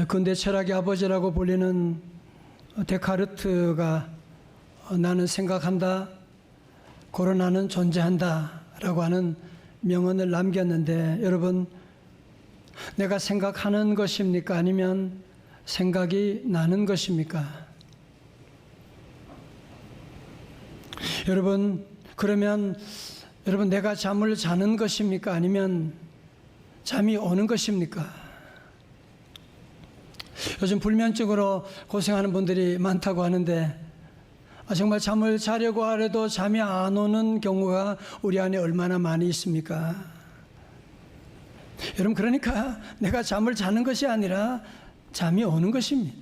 근대 철학의 아버지라고 불리는 데카르트가 나는 생각한다, 고로 나는 존재한다 라고 하는 명언을 남겼는데, 여러분, 내가 생각하는 것입니까? 아니면 생각이 나는 것입니까? 여러분, 그러면 여러분, 내가 잠을 자는 것입니까? 아니면 잠이 오는 것입니까? 요즘 불면증으로 고생하는 분들이 많다고 하는데, 정말 잠을 자려고 하려도 잠이 안 오는 경우가 우리 안에 얼마나 많이 있습니까? 여러분, 그러니까 내가 잠을 자는 것이 아니라 잠이 오는 것입니다.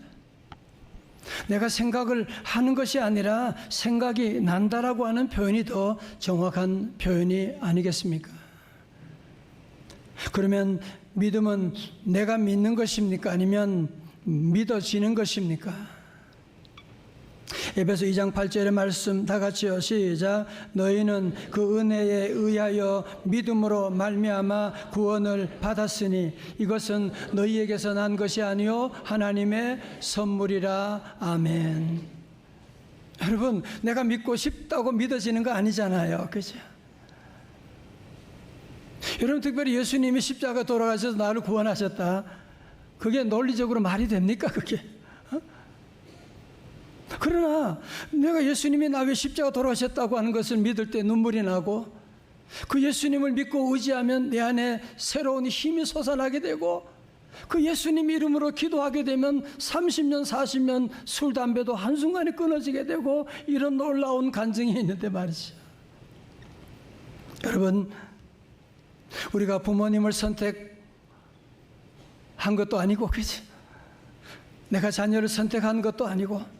내가 생각을 하는 것이 아니라 생각이 난다라고 하는 표현이 더 정확한 표현이 아니겠습니까? 그러면 믿음은 내가 믿는 것입니까? 아니면 믿어지는 것입니까? 에베소 2장 8절의 말씀 다 같이요. 시작. 너희는 그 은혜에 의하여 믿음으로 말미암아 구원을 받았으니 이것은 너희에게서 난 것이 아니요 하나님의 선물이라. 아멘. 여러분, 내가 믿고 싶다고 믿어지는 거 아니잖아요. 그죠? 여러분, 특별히 예수님이 십자가 돌아가셔서 나를 구원하셨다, 그게 논리적으로 말이 됩니까? 그게? 그러나 내가 예수님이 나 위해 십자가 돌아가셨다고 하는 것을 믿을 때 눈물이 나고, 그 예수님을 믿고 의지하면 내 안에 새로운 힘이 솟아나게 되고, 그 예수님 이름으로 기도하게 되면 30년 40년 술 담배도 한순간에 끊어지게 되고, 이런 놀라운 간증이 있는데 말이죠. 여러분, 우리가 부모님을 선택한 것도 아니고, 그치? 내가 자녀를 선택한 것도 아니고,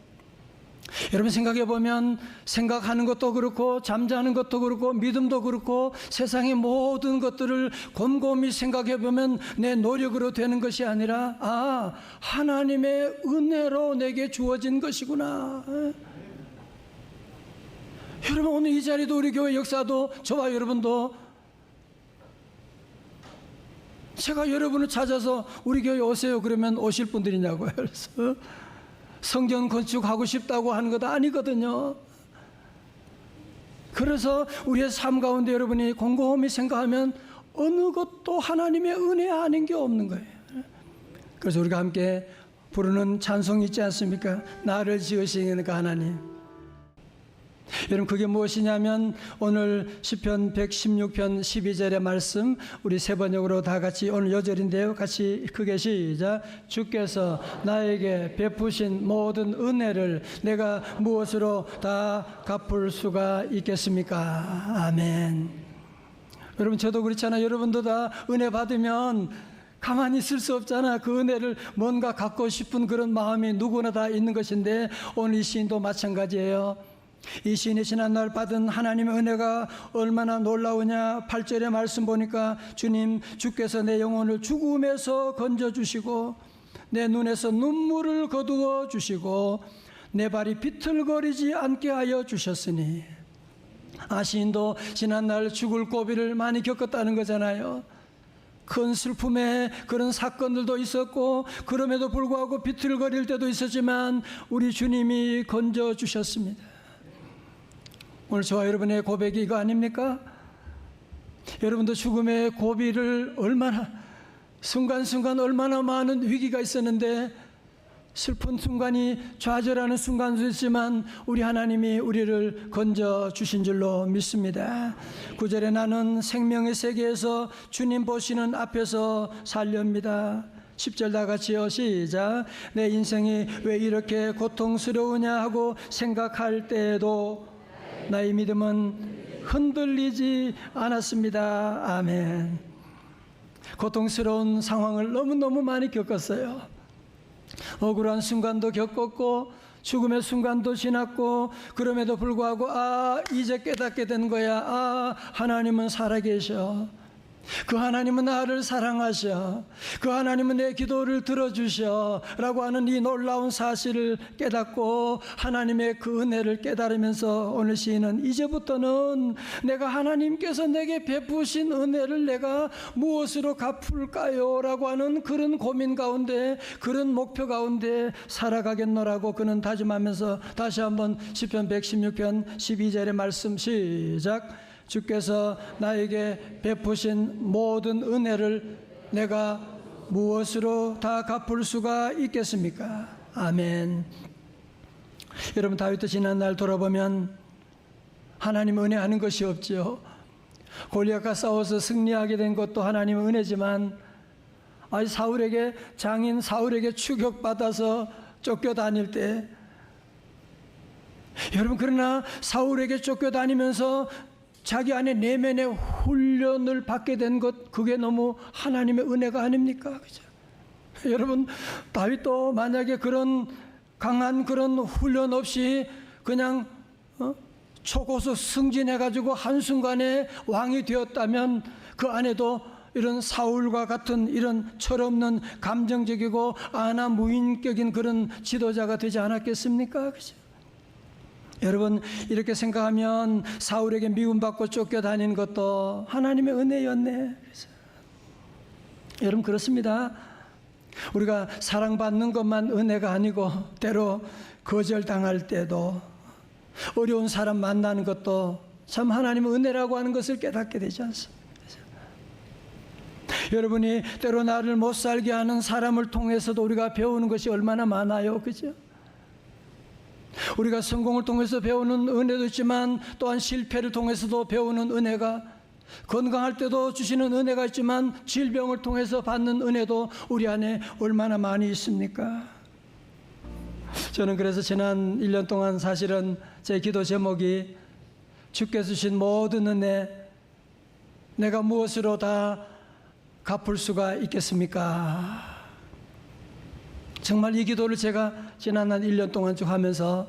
여러분 생각해 보면 생각하는 것도 그렇고 잠자는 것도 그렇고 믿음도 그렇고 세상의 모든 것들을 곰곰이 생각해 보면 내 노력으로 되는 것이 아니라 하나님의 은혜로 내게 주어진 것이구나. 여러분, 오늘 이 자리도 우리 교회 역사도 저와 여러분도, 제가 여러분을 찾아서 우리 교회 오세요 그러면 오실 분들이냐고요. 그래서 성전 건축하고 싶다고 하는 것도 아니거든요. 그래서 우리의 삶 가운데 여러분이 곰곰이 생각하면 어느 것도 하나님의 은혜 아닌 게 없는 거예요. 그래서 우리가 함께 부르는 찬송이 있지 않습니까? 나를 지으시는 그 하나님. 여러분, 그게 무엇이냐면 오늘 시편 116편 12절의 말씀, 우리 세 번역으로 다 같이, 오늘 여절인데요, 같이 크게 시작. 주께서 나에게 베푸신 모든 은혜를 내가 무엇으로 다 갚을 수가 있겠습니까? 아멘. 여러분, 저도 그렇잖아요. 여러분도 다 은혜 받으면 가만히 있을 수 없잖아. 그 은혜를 뭔가 갖고 싶은 그런 마음이 누구나 다 있는 것인데, 오늘 이 시인도 마찬가지예요. 이 시인이 지난날 받은 하나님의 은혜가 얼마나 놀라우냐. 8절의 말씀 보니까 주께서 내 영혼을 죽음에서 건져주시고 내 눈에서 눈물을 거두어 주시고 내 발이 비틀거리지 않게 하여 주셨으니. 시인도 지난날 죽을 고비를 많이 겪었다는 거잖아요. 큰 슬픔의 그런 사건들도 있었고, 그럼에도 불구하고 비틀거릴 때도 있었지만 우리 주님이 건져주셨습니다. 오늘 저와 여러분의 고백이 이거 아닙니까? 여러분도 죽음의 고비를 얼마나, 순간순간 얼마나 많은 위기가 있었는데, 슬픈 순간이 좌절하는 순간도 있지만 우리 하나님이 우리를 건져주신 줄로 믿습니다. 9절에 나는 생명의 세계에서 주님 보시는 앞에서 살렵니다. 10절 다 같이요. 시작. 내 인생이 왜 이렇게 고통스러우냐 하고 생각할 때에도 나의 믿음은 흔들리지 않았습니다. 아멘. 고통스러운 상황을 너무너무 많이 겪었어요. 억울한 순간도 겪었고 죽음의 순간도 지났고, 그럼에도 불구하고 이제 깨닫게 된 거야. 하나님은 살아계셔. 그 하나님은 나를 사랑하셔, 그 하나님은 내 기도를 들어주셔 라고 하는 이 놀라운 사실을 깨닫고 하나님의 그 은혜를 깨달으면서 오늘 시인은 이제부터는 내가 하나님께서 내게 베푸신 은혜를 내가 무엇으로 갚을까요? 라고 하는 그런 고민 가운데, 그런 목표 가운데 살아가겠노라고 그는 다짐하면서 다시 한번 시편 116편 12절의 말씀 시작. 주께서 나에게 베푸신 모든 은혜를 내가 무엇으로 다 갚을 수가 있겠습니까? 아멘. 여러분, 다윗도 지난날 돌아보면 하나님 은혜하는 것이 없죠. 골리앗과 싸워서 승리하게 된 것도 하나님의 은혜지만 사울에게, 장인 사울에게 추격받아서 쫓겨다닐 때, 여러분, 그러나 사울에게 쫓겨다니면서 자기 안에 내면의 훈련을 받게 된 것, 그게 너무 하나님의 은혜가 아닙니까? 그죠? 여러분, 다윗도 만약에 그런 강한 그런 훈련 없이 그냥 초고속 승진해가지고 한순간에 왕이 되었다면 그 안에도 이런 사울과 같은 이런 철없는 감정적이고 무인격인 그런 지도자가 되지 않았겠습니까? 그죠? 여러분, 이렇게 생각하면 사울에게 미움받고 쫓겨다니는 것도 하나님의 은혜였네. 여러분, 그렇습니다. 우리가 사랑받는 것만 은혜가 아니고 때로 거절당할 때도, 어려운 사람 만나는 것도 참 하나님의 은혜라고 하는 것을 깨닫게 되지 않습니까? 여러분이 때로 나를 못 살게 하는 사람을 통해서도 우리가 배우는 것이 얼마나 많아요. 그죠? 우리가 성공을 통해서 배우는 은혜도 있지만 또한 실패를 통해서도 배우는 은혜가, 건강할 때도 주시는 은혜가 있지만 질병을 통해서 받는 은혜도 우리 안에 얼마나 많이 있습니까? 저는 그래서 지난 1년 동안 사실은 제 기도 제목이 주께서 주신 모든 은혜 내가 무엇으로 다 갚을 수가 있겠습니까? 정말 이 기도를 제가 지난 1년 동안 쭉 하면서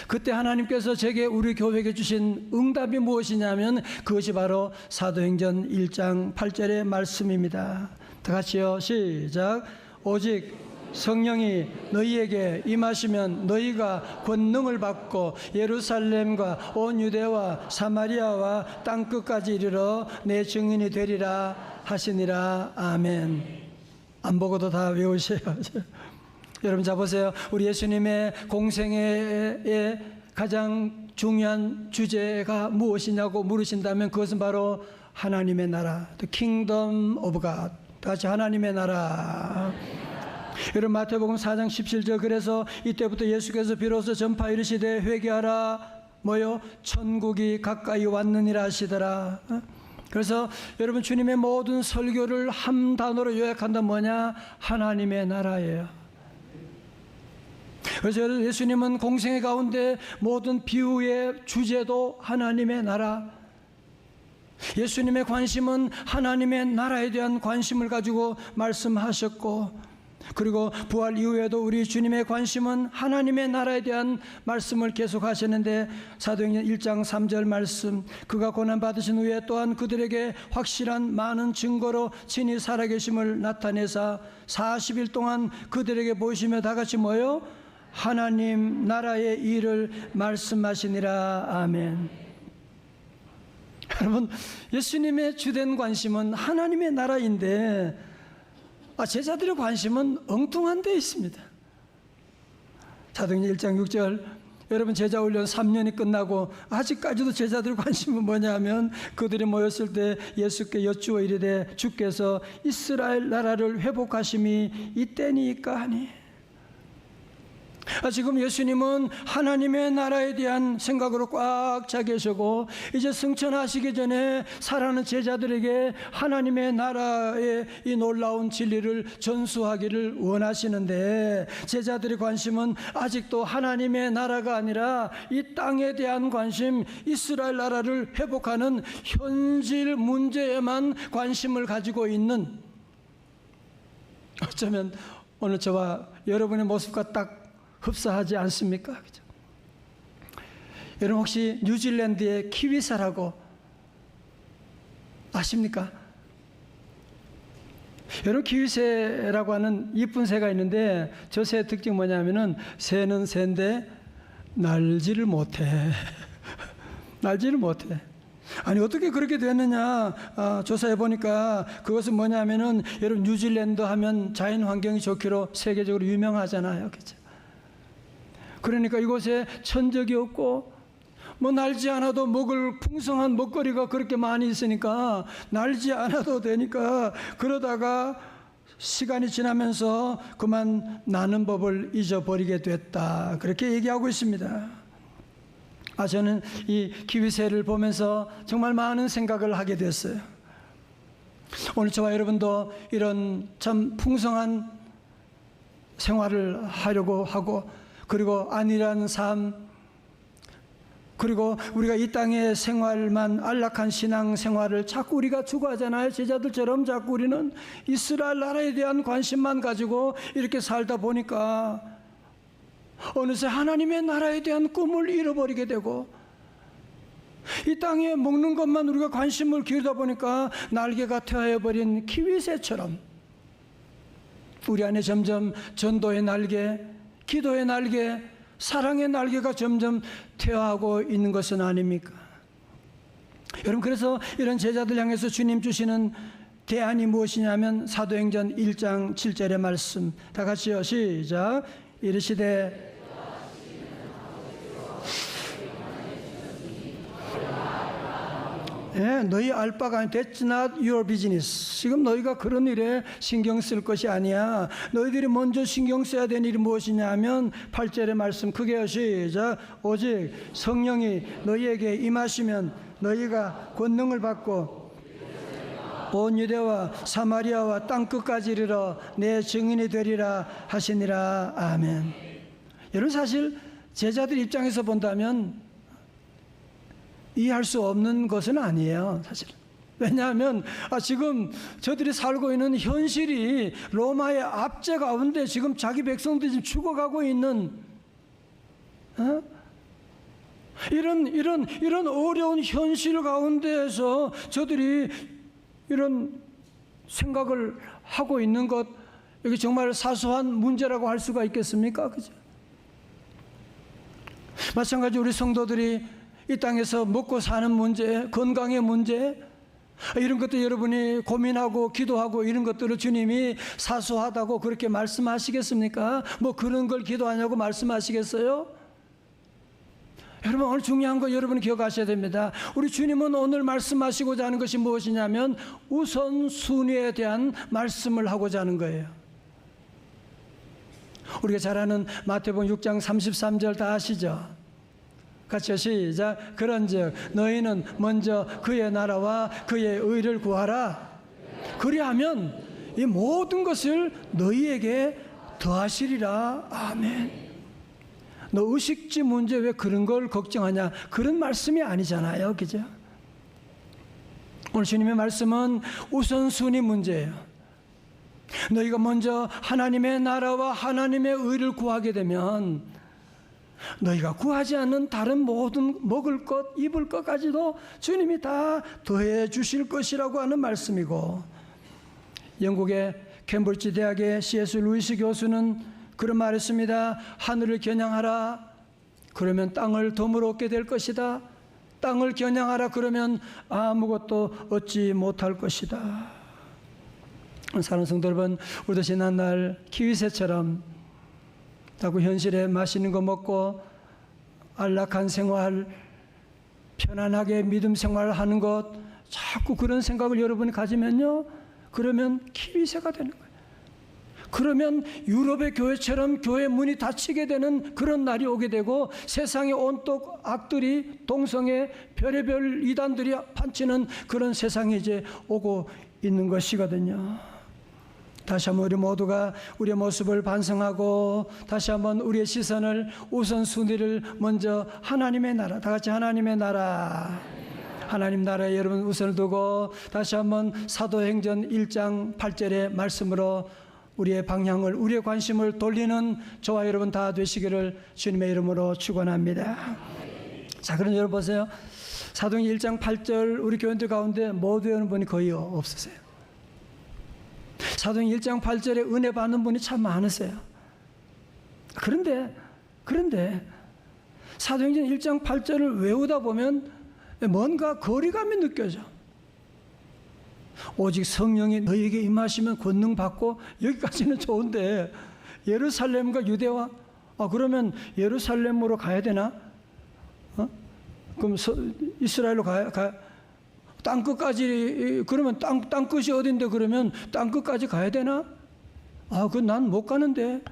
그때 하나님께서 제게, 우리 교회에게 주신 응답이 무엇이냐면 그것이 바로 사도행전 1장 8절의 말씀입니다. 다 같이요. 시작. 오직 성령이 너희에게 임하시면 너희가 권능을 받고 예루살렘과 온 유대와 사마리아와 땅끝까지 이르러 내 증인이 되리라 하시니라. 아멘. 안 보고도 다 외우세요. 여러분, 자 보세요. 우리 예수님의 공생애의 가장 중요한 주제가 무엇이냐고 물으신다면 그것은 바로 하나님의 나라, The Kingdom of God. 다시 하나님의 나라. 여러분, 마태복음 4장 17절, 그래서 이때부터 예수께서 비로소 전파 이르시되 회개하라, 뭐요? 천국이 가까이 왔느니라 하시더라. 그래서 여러분, 주님의 모든 설교를 한 단어로 요약한다면 뭐냐? 하나님의 나라예요. 그래서 예수님은 공생애 가운데 모든 비유의 주제도 하나님의 나라, 예수님의 관심은 하나님의 나라에 대한 관심을 가지고 말씀하셨고, 그리고 부활 이후에도 우리 주님의 관심은 하나님의 나라에 대한 말씀을 계속 하셨는데, 사도행전 1장 3절 말씀, 그가 고난받으신 후에 또한 그들에게 확실한 많은 증거로 친히 살아계심을 나타내사 40일 동안 그들에게 보이시며 다같이 뭐요? 하나님 나라의 일을 말씀하시니라. 아멘. 여러분, 예수님의 주된 관심은 하나님의 나라인데 제자들의 관심은 엉뚱한 데 있습니다. 사도행전 1장 6절, 여러분, 제자 훈련 3년이 끝나고 아직까지도 제자들의 관심은 뭐냐면 그들이 모였을 때 예수께 여쭈어 이르되 주께서 이스라엘 나라를 회복하심이 이때니까 하니. 지금 예수님은 하나님의 나라에 대한 생각으로 꽉 차 계시고, 이제 승천하시기 전에 사랑하는 제자들에게 하나님의 나라의 이 놀라운 진리를 전수하기를 원하시는데, 제자들의 관심은 아직도 하나님의 나라가 아니라 이 땅에 대한 관심, 이스라엘 나라를 회복하는 현실 문제에만 관심을 가지고 있는, 어쩌면 오늘 저와 여러분의 모습과 딱 흡사하지 않습니까? 그죠? 여러분, 혹시 뉴질랜드의 키위사라고 아십니까? 여러분, 키위새라고 하는 이쁜 새가 있는데 저 새의 특징이 뭐냐면은 새는 새인데 날지를 못해. 날지를 못해. 아니, 어떻게 그렇게 됐느냐 조사해 보니까 그것은 뭐냐면은 여러분, 뉴질랜드 하면 자연 환경이 좋기로 세계적으로 유명하잖아요. 그렇죠? 그러니까 이곳에 천적이 없고 뭐 날지 않아도 먹을 풍성한 먹거리가 그렇게 많이 있으니까 날지 않아도 되니까, 그러다가 시간이 지나면서 그만 나는 법을 잊어버리게 됐다, 그렇게 얘기하고 있습니다. 저는 이 키위새를 보면서 정말 많은 생각을 하게 됐어요. 오늘 저와 여러분도 이런 참 풍성한 생활을 하려고 하고, 그리고 안일한 삶, 그리고 우리가 이 땅의 생활만, 안락한 신앙 생활을 자꾸 우리가 추구하잖아요. 제자들처럼 자꾸 우리는 이스라엘 나라에 대한 관심만 가지고 이렇게 살다 보니까 어느새 하나님의 나라에 대한 꿈을 잃어버리게 되고, 이 땅에 먹는 것만 우리가 관심을 기울이다 보니까 날개가 퇴화해버린 키위새처럼 우리 안에 점점 전도의 날개, 기도의 날개, 사랑의 날개가 점점 퇴화하고 있는 것은 아닙니까? 여러분, 그래서 이런 제자들 향해서 주님 주시는 대안이 무엇이냐면 사도행전 1장 7절의 말씀, 다 같이요, 시작. 이르시되 너희 알 바가 아니, that's not your business. 지금 너희가 그런 일에 신경 쓸 것이 아니야. 너희들이 먼저 신경 써야 되는 일이 무엇이냐 하면 8절의 말씀, 크게 시작. 오직 성령이 너희에게 임하시면 너희가 권능을 받고 온 유대와 사마리아와 땅끝까지 이르러 내 증인이 되리라 하시니라. 아멘. 여러분, 사실 제자들 입장에서 본다면 이해할 수 없는 것은 아니에요, 사실. 왜냐하면 지금 저들이 살고 있는 현실이 로마의 압제 가운데 지금 자기 백성들이 지금 죽어가고 있는 이런 어려운 현실 가운데에서 저들이 이런 생각을 하고 있는 것, 이게 정말 사소한 문제라고 할 수가 있겠습니까? 그죠? 마찬가지 우리 성도들이 이 땅에서 먹고 사는 문제, 건강의 문제, 이런 것도 여러분이 고민하고 기도하고 이런 것들을 주님이 사소하다고 그렇게 말씀하시겠습니까? 뭐 그런 걸 기도하냐고 말씀하시겠어요? 여러분, 오늘 중요한 거 여러분이 기억하셔야 됩니다. 우리 주님은 오늘 말씀하시고자 하는 것이 무엇이냐면 우선순위에 대한 말씀을 하고자 하는 거예요. 우리가 잘 아는 마태복음 6장 33절 다 아시죠? 같이 시작. 그런즉 너희는 먼저 그의 나라와 그의 의를 구하라. 그리하면 이 모든 것을 너희에게 더하시리라. 아멘. 너 의식주 문제 왜 그런 걸 걱정하냐, 그런 말씀이 아니잖아요, 그죠? 오늘 주님의 말씀은 우선순위 문제예요. 너희가 먼저 하나님의 나라와 하나님의 의를 구하게 되면 너희가 구하지 않는 다른 모든 먹을 것, 입을 것까지도 주님이 다 더해 주실 것이라고 하는 말씀이고, 영국의 캠브리지 대학의 C.S. 루이스 교수는 그런 말했습니다. 하늘을 겨냥하라, 그러면 땅을 덤으로 얻게 될 것이다. 땅을 겨냥하라, 그러면 아무것도 얻지 못할 것이다. 사랑하는 성도 여러분, 우리도 지난날 키위새처럼 자꾸 현실에 맛있는 거 먹고 안락한 생활, 편안하게 믿음 생활을 하는 것, 자꾸 그런 생각을 여러분이 가지면요, 그러면 키위새가 되는 거예요. 그러면 유럽의 교회처럼 교회 문이 닫히게 되는 그런 날이 오게 되고, 세상의 온통 악들이, 동성애, 별의별 이단들이 판치는 그런 세상이 이제 오고 있는 것이거든요. 다시 한번 우리 모두가 우리의 모습을 반성하고 다시 한번 우리의 시선을, 우선순위를 먼저 하나님의 나라, 다 같이 하나님의 나라, 하나님 나라에 여러분 우선을 두고 다시 한번 사도행전 1장 8절의 말씀으로 우리의 방향을, 우리의 관심을 돌리는 저와 여러분 다 되시기를 주님의 이름으로 축원합니다. 자, 그럼 여러분 보세요. 사도행전 1장 8절 우리 교인들 가운데 못 외우는 분이 거의 없으세요. 사도행 1장 8절에 은혜 받는 분이 참 많으세요. 그런데 사도행전 1장 8절을 외우다 보면 뭔가 거리감이 느껴져. 오직 성령이 너희에게 임하시면 권능 받고, 여기까지는 좋은데 예루살렘과 유대와, 그러면 예루살렘으로 가야 되나? 그럼 이스라엘로 땅 끝까지, 그러면 땅 끝이 어딘데, 그러면 땅 끝까지 가야 되나? 그건 난 못 가는데.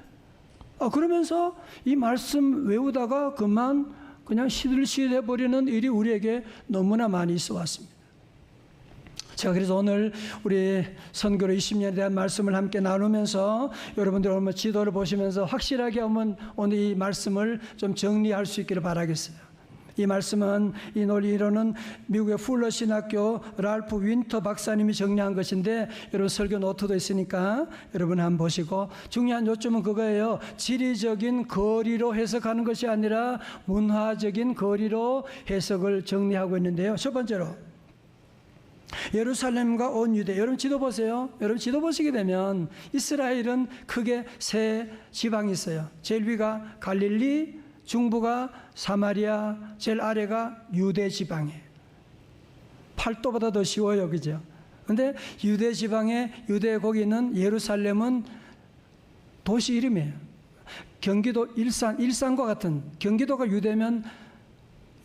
그러면서 이 말씀 외우다가 그냥 시들시들해버리는 일이 우리에게 너무나 많이 있어 왔습니다. 제가 그래서 오늘 우리 선교로 20년에 대한 말씀을 함께 나누면서 여러분들 오늘 지도를 보시면서 확실하게 오늘 이 말씀을 좀 정리할 수 있기를 바라겠어요. 이 말씀은 이 논리로는 미국의 풀러 신학교 랄프 윈터 박사님이 정리한 것인데, 여러분 설교 노트도 있으니까 여러분 한번 보시고, 중요한 요점은 그거예요. 지리적인 거리로 해석하는 것이 아니라 문화적인 거리로 해석을 정리하고 있는데요. 첫 번째로 예루살렘과 온 유대. 여러분 지도 보세요. 여러분 지도 보시게 되면 이스라엘은 크게 세 지방이 있어요. 제일 위가 갈릴리, 중부가 사마리아, 제일 아래가 유대 지방이에요. 팔도보다 더 쉬워요, 그죠? 근데 유대 지방에, 유대 거기 있는 예루살렘은 도시 이름이에요. 경기도 일산과 같은, 경기도가 유대면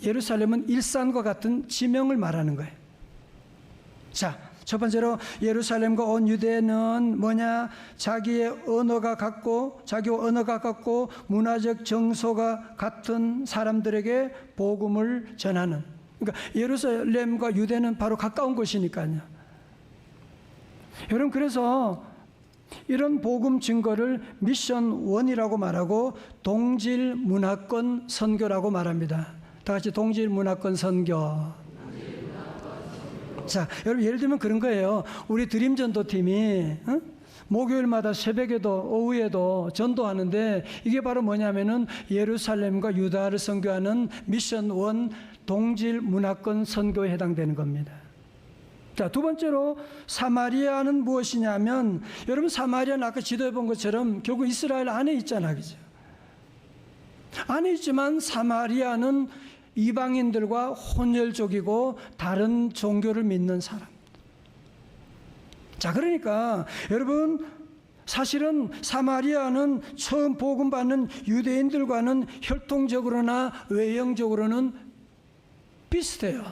예루살렘은 일산과 같은 지명을 말하는 거예요. 자, 첫 번째로 예루살렘과 온 유대는 뭐냐? 자기의 언어가 같고 문화적 정서가 같은 사람들에게 복음을 전하는. 그러니까 예루살렘과 유대는 바로 가까운 곳이니까요. 여러분, 그래서 이런 복음 증거를 미션 1이라고 말하고 동질 문화권 선교라고 말합니다. 다 같이 동질 문화권 선교. 자, 여러분 예를 들면 그런 거예요. 우리 드림 전도팀이 목요일마다 새벽에도 오후에도 전도하는데, 이게 바로 뭐냐면은 예루살렘과 유다를 선교하는 미션 1 동질 문화권 선교에 해당되는 겁니다. 자, 두 번째로 사마리아는 무엇이냐면, 여러분 사마리아는 아까 지도해 본 것처럼 결국 이스라엘 안에 있잖아, 그죠? 안에 있지만 사마리아는 이방인들과 혼혈족이고 다른 종교를 믿는 사람. 자, 그러니까 여러분 사실은 사마리아는 처음 복음 받는 유대인들과는 혈통적으로나 외형적으로는 비슷해요.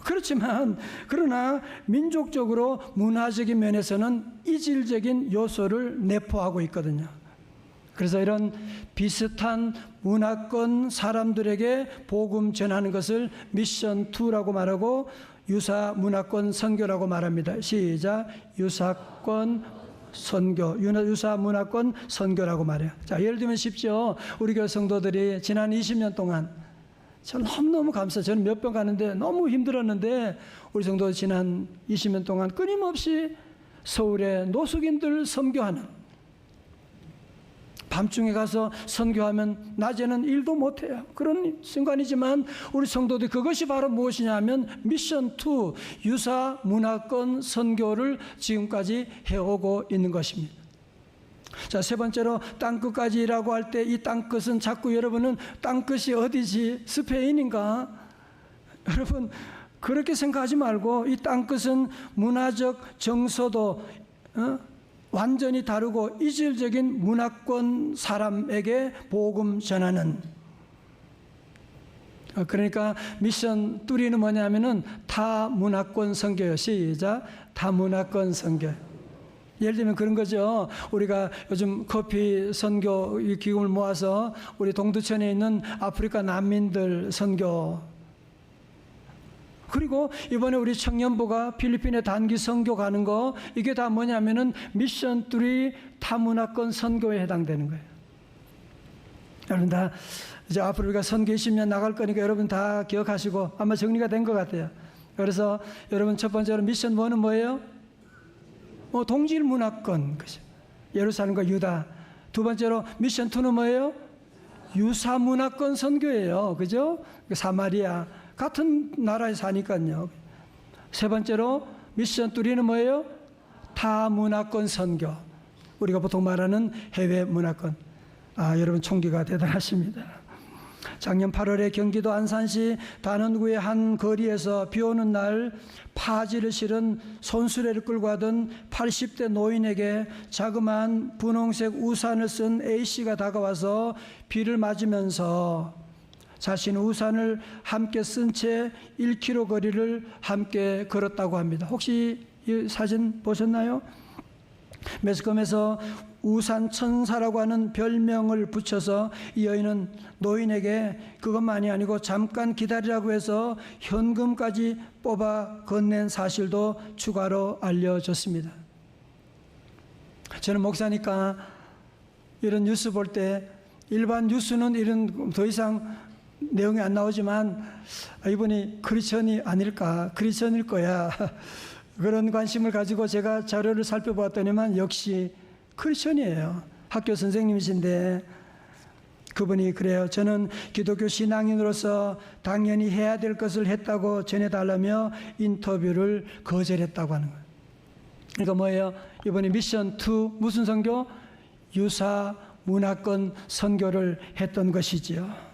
그렇지만 그러나 민족적으로 문화적인 면에서는 이질적인 요소를 내포하고 있거든요. 그래서 이런 비슷한 문화권 사람들에게 복음 전하는 것을 미션 2라고 말하고 유사 문화권 선교라고 말합니다. 시작. 유사권 선교, 유사 문화권 선교라고 말해요. 자, 예를 들면 쉽죠. 우리 교회 성도들이 지난 20년 동안, 저는 너무너무 감사해요. 저는 몇 번 가는데 너무 힘들었는데 우리 성도 지난 20년 동안 끊임없이 서울의 노숙인들 선교하는, 밤중에 가서 선교하면 낮에는 일도 못해요. 그런 순간이지만 우리 성도들이 그것이 바로 무엇이냐 하면 미션 2 유사 문화권 선교를 지금까지 해오고 있는 것입니다. 자, 세 번째로 땅끝까지라고 할 때 이 땅끝은 자꾸 여러분은 땅끝이 어디지? 스페인인가? 여러분 그렇게 생각하지 말고 이 땅끝은 문화적 정서도 완전히 다르고 이질적인 문화권 사람에게 복음 전하는. 그러니까 미션 3는 뭐냐면은 타문화권 선교요. 시작. 타문화권 선교. 예를 들면 그런 거죠. 우리가 요즘 커피 선교 기금을 모아서 우리 동두천에 있는 아프리카 난민들 선교, 그리고 이번에 우리 청년부가 필리핀에 단기 선교 가는 거, 이게 다 뭐냐면은 미션 3 타문화권 선교에 해당되는 거예요. 여러분 다 이제 앞으로 우리가 선교 20년 나갈 거니까 여러분 다 기억하시고 아마 정리가 된 것 같아요. 그래서 여러분 첫 번째로 미션 1은 뭐예요? 동질 문화권, 그죠? 예루살렘과 유다. 두 번째로 미션 2는 뭐예요? 유사 문화권 선교예요. 그죠? 사마리아. 같은 나라에 사니까요. 세 번째로 미션 3는 뭐예요? 타문화권 선교, 우리가 보통 말하는 해외 문화권. 여러분 총기가 대단하십니다. 작년 8월에 경기도 안산시 단원구의 한 거리에서 비 오는 날 파지를 실은 손수레를 끌고 가던 80대 노인에게 자그마한 분홍색 우산을 쓴 A씨가 다가와서 비를 맞으면서 자신 우산을 함께 쓴 채 1km 거리를 함께 걸었다고 합니다. 혹시 이 사진 보셨나요? 매스컴에서 우산 천사라고 하는 별명을 붙여서 이 여인은 노인에게 그것만이 아니고 잠깐 기다리라고 해서 현금까지 뽑아 건넨 사실도 추가로 알려졌습니다. 저는 목사니까 이런 뉴스 볼 때 일반 뉴스는 이런 더 이상 내용이 안 나오지만 이분이 크리스천이 아닐까, 크리스천일 거야, 그런 관심을 가지고 제가 자료를 살펴보았더니만 역시 크리스천이에요. 학교 선생님이신데 그분이 그래요. 저는 기독교 신앙인으로서 당연히 해야 될 것을 했다고 전해달라며 인터뷰를 거절했다고 하는 거예요. 그러니까 뭐예요? 이번에 미션 2 무슨 선교? 유사 문화권 선교를 했던 것이지요.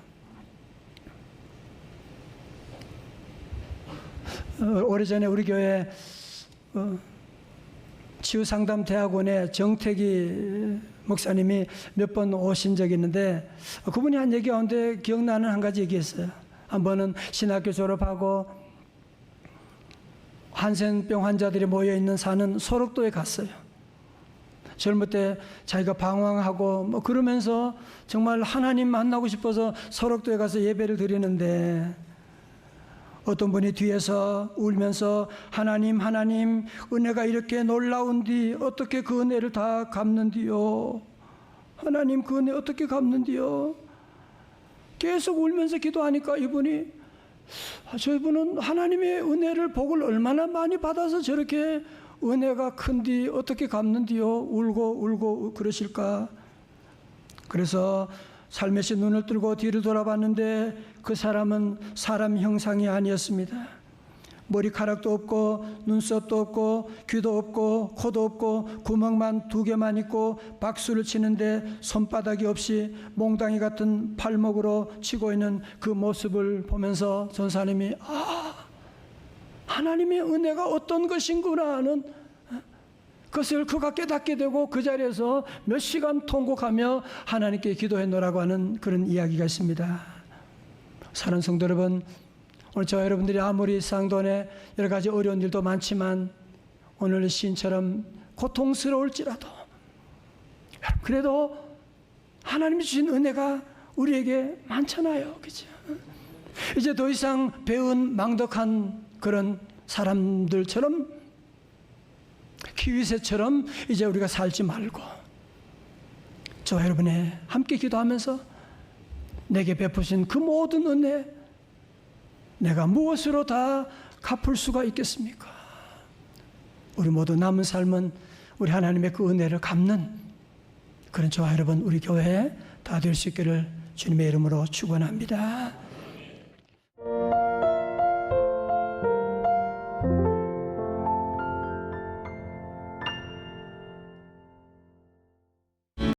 오래전에 우리 교회 치유상담대학원에 정택이 목사님이 몇 번 오신 적이 있는데 그분이 한 얘기 가운데 기억나는 한 가지 얘기했어요. 한 번은 신학교 졸업하고 한센병 환자들이 모여있는 사는 소록도에 갔어요. 젊을 때 자기가 방황하고 뭐 그러면서 정말 하나님 만나고 싶어서 소록도에 가서 예배를 드리는데 어떤 분이 뒤에서 울면서 하나님 은혜가 이렇게 놀라운디 어떻게 그 은혜를 다 갚는디요? 하나님 그 은혜 어떻게 갚는디요? 계속 울면서 기도하니까 이분이 저분은 하나님의 은혜를 복을 얼마나 많이 받아서 저렇게 은혜가 큰디 어떻게 갚는디요? 울고 그러실까? 그래서 살며시 눈을 뜨고 뒤를 돌아봤는데 그 사람은 사람 형상이 아니었습니다. 머리카락도 없고 눈썹도 없고 귀도 없고 코도 없고 구멍만 2개만 있고 박수를 치는데 손바닥이 없이 몽땅이 같은 팔목으로 치고 있는 그 모습을 보면서 전사님이 하나님의 은혜가 어떤 것인구나 하는 그것을 그가 깨닫게 되고 그 자리에서 몇 시간 통곡하며 하나님께 기도했노라고 하는 그런 이야기가 있습니다. 사랑하는 성도 여러분, 오늘 저와 여러분들이 아무리 상돈에 여러 가지 어려운 일도 많지만 오늘 시인처럼 고통스러울지라도 그래도 하나님이 주신 은혜가 우리에게 많잖아요. 그죠? 이제 더 이상 배은 망덕한 그런 사람들처럼 키위새처럼 이제 우리가 살지 말고 저와 여러분이 함께 기도하면서 내게 베푸신 그 모든 은혜 내가 무엇으로 다 갚을 수가 있겠습니까? 우리 모두 남은 삶은 우리 하나님의 그 은혜를 갚는 그런 저와 여러분 우리 교회 다 될 수 있기를 주님의 이름으로 축원합니다.